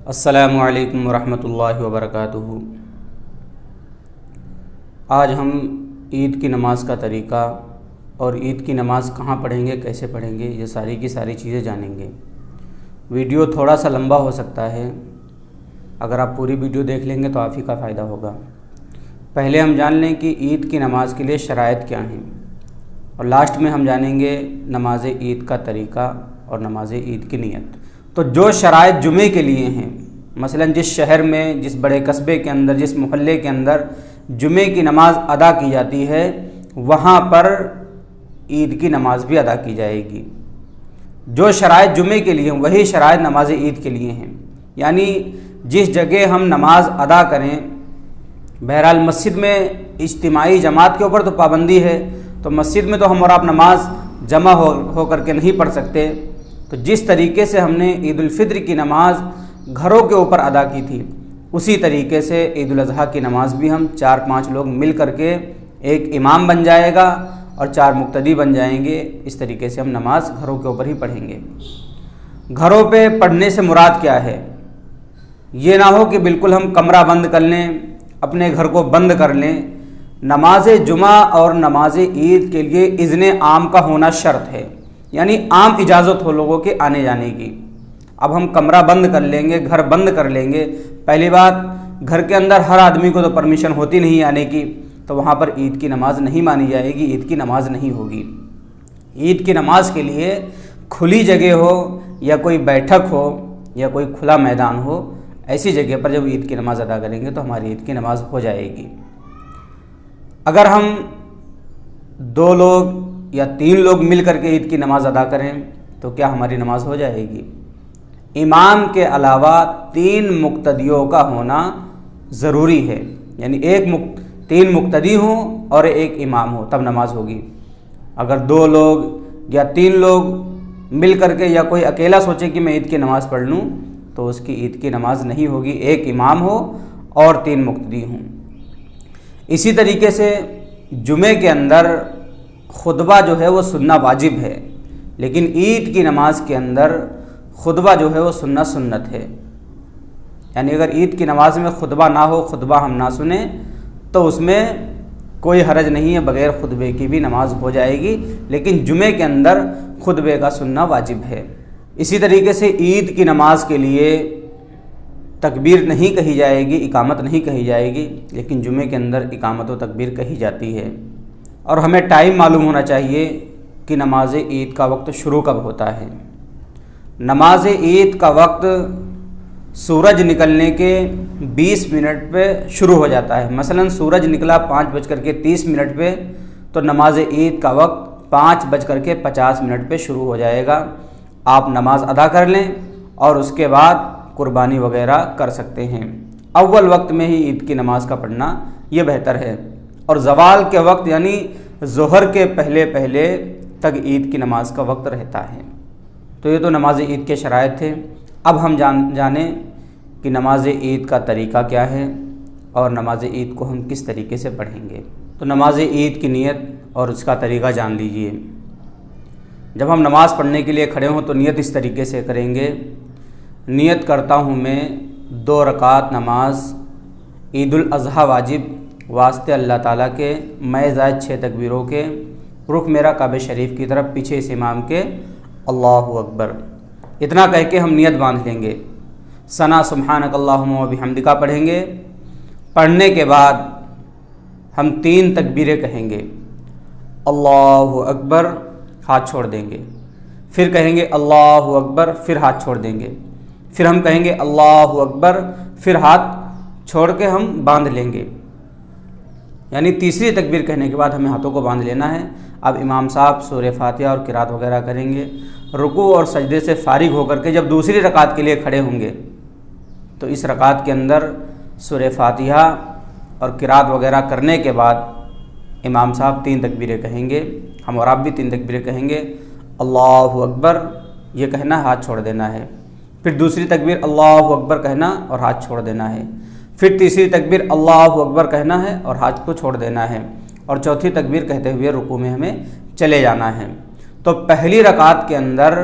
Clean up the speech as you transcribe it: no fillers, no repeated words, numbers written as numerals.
السلام علیکم ورحمۃ اللہ وبرکاتہ۔ آج ہم عید کی نماز کا طریقہ اور عید کی نماز کہاں پڑھیں گے، کیسے پڑھیں گے، یہ ساری کی ساری چیزیں جانیں گے۔ ویڈیو تھوڑا سا لمبا ہو سکتا ہے، اگر آپ پوری ویڈیو دیکھ لیں گے تو آپ ہی کا فائدہ ہوگا۔ پہلے ہم جان لیں کہ عید کی نماز کے لیے شرائط کیا ہیں، اور لاسٹ میں ہم جانیں گے نماز عید کا طریقہ اور نماز عید کی نیت۔ تو جو شرائط جمعے کے لیے ہیں، مثلا جس شہر میں، جس بڑے قصبے کے اندر، جس محلے کے اندر جمعے کی نماز ادا کی جاتی ہے، وہاں پر عید کی نماز بھی ادا کی جائے گی۔ جو شرائط جمعے کے لیے ہیں وہی شرائط نماز عید کے لیے ہیں، یعنی جس جگہ ہم نماز ادا کریں، بہرحال مسجد میں اجتماعی جماعت کے اوپر تو پابندی ہے، تو مسجد میں تو ہم اور آپ نماز جمع ہو کر کے نہیں پڑھ سکتے، تو جس طریقے سے ہم نے عید الفطر کی نماز گھروں کے اوپر ادا کی تھی، اسی طریقے سے عید الاضحیٰ کی نماز بھی ہم 4-5 لوگ مل کر کے، ایک امام بن جائے گا اور 4 مقتدی بن جائیں گے، اس طریقے سے ہم نماز گھروں کے اوپر ہی پڑھیں گے۔ گھروں پہ پڑھنے سے مراد کیا ہے؟ یہ نہ ہو کہ بالکل ہم کمرہ بند کر لیں، اپنے گھر کو بند کر لیں۔ نماز جمعہ اور نماز عید کے لیے اذن عام کا ہونا شرط ہے، یعنی عام اجازت ہو لوگوں کے آنے جانے کی۔ اب ہم کمرہ بند کر لیں گے، گھر بند کر لیں گے، پہلی بات گھر کے اندر ہر آدمی کو تو پرمیشن ہوتی نہیں آنے کی، تو وہاں پر عید کی نماز نہیں مانی جائے گی، عید کی نماز نہیں ہوگی۔ عید کی نماز کے لیے کھلی جگہ ہو، یا کوئی بیٹھک ہو، یا کوئی کھلا میدان ہو، ایسی جگہ پر جب عید کی نماز ادا کریں گے تو ہماری عید کی نماز ہو جائے گی۔ اگر ہم 2 لوگ یا 3 لوگ مل کر کے عید کی نماز ادا کریں تو کیا ہماری نماز ہو جائے گی؟ امام کے علاوہ 3 مقتدیوں کا ہونا ضروری ہے، یعنی 3 مقتدی ہوں اور 1 امام ہو، تب نماز ہوگی۔ اگر 2 لوگ یا 3 لوگ مل کر کے، یا کوئی اکیلا سوچے کہ میں عید کی نماز پڑھ لوں، تو اس کی عید کی نماز نہیں ہوگی، 1 امام ہو اور 3 مقتدی ہوں۔ اسی طریقے سے جمعے کے اندر خطبہ جو ہے وہ سننا واجب ہے، لیکن عید کی نماز کے اندر خطبہ جو ہے وہ سننا سنت ہے، یعنی اگر عید کی نماز میں خطبہ نہ ہو، خطبہ ہم نہ سنیں، تو اس میں کوئی حرج نہیں ہے، بغیر خطبے کی بھی نماز ہو جائے گی، لیکن جمعے کے اندر خطبے کا سننا واجب ہے۔ اسی طریقے سے عید کی نماز کے لیے تکبیر نہیں کہی جائے گی، اقامت نہیں کہی جائے گی، لیکن جمعے کے اندر اقامت و تکبیر کہی جاتی ہے۔ اور ہمیں ٹائم معلوم ہونا چاہیے کہ نماز عید کا وقت شروع کب ہوتا ہے۔ نماز عید کا وقت سورج نکلنے کے 20 منٹ پہ شروع ہو جاتا ہے، مثلا سورج نکلا 5:30 پہ، تو نماز عید کا وقت 5:50 پہ شروع ہو جائے گا۔ آپ نماز ادا کر لیں اور اس کے بعد قربانی وغیرہ کر سکتے ہیں۔ اول وقت میں ہی عید کی نماز کا پڑھنا یہ بہتر ہے، اور زوال کے وقت یعنی ظہر کے پہلے تک عید کی نماز کا وقت رہتا ہے۔ تو یہ تو نماز عید کے شرائط تھے۔ اب ہم جانیں کہ نماز عید کا طریقہ کیا ہے اور نماز عید کو ہم کس طریقے سے پڑھیں گے۔ تو نماز عید کی نیت اور اس کا طریقہ جان لیجئے۔ جب ہم نماز پڑھنے کے لیے کھڑے ہوں تو نیت اس طریقے سے کریں گے: نیت کرتا ہوں میں 2 رکعت نماز عید الاضحیٰ واجب واسطے اللہ تعالیٰ کے، میں زائد 6 تکبیروں کے، رخ میرا کعبہ شریف کی طرف، پیچھے اس امام کے، اللہ اکبر، اتنا کہہ کے ہم نیت باندھ لیں گے۔ ثنا سبحانک اللہم و بحمدک پڑھیں گے۔ پڑھنے کے بعد ہم 3 تکبیریں کہیں گے، اللہ اکبر، ہاتھ چھوڑ دیں گے، پھر کہیں گے اللہ اکبر، پھر ہاتھ چھوڑ دیں گے، پھر ہم کہیں گے اللہ اکبر، پھر ہاتھ چھوڑ کے ہم باندھ لیں گے، یعنی تیسری تکبیر کہنے کے بعد ہمیں ہاتھوں کو باندھ لینا ہے۔ اب امام صاحب سورہ فاتحہ اور قرات وغیرہ کریں گے، رکوع اور سجدے سے فارغ ہو کر کے جب دوسری رکعت کے لیے کھڑے ہوں گے تو اس رکعت کے اندر سورہ فاتحہ اور قرات وغیرہ کرنے کے بعد امام صاحب 3 تکبیریں کہیں گے، ہم اور آپ بھی 3 تکبیریں کہیں گے، اللہ اکبر یہ کہنا، ہاتھ چھوڑ دینا ہے، پھر دوسری تکبیر اللہ اکبر کہنا اور ہاتھ چھوڑ دینا ہے، پھر تیسری تکبیر اللہ اکبر کہنا ہے اور ہاتھ کو چھوڑ دینا ہے، اور چوتھی تکبیر کہتے ہوئے رکوع میں ہمیں چلے جانا ہے۔ تو پہلی رکعت کے اندر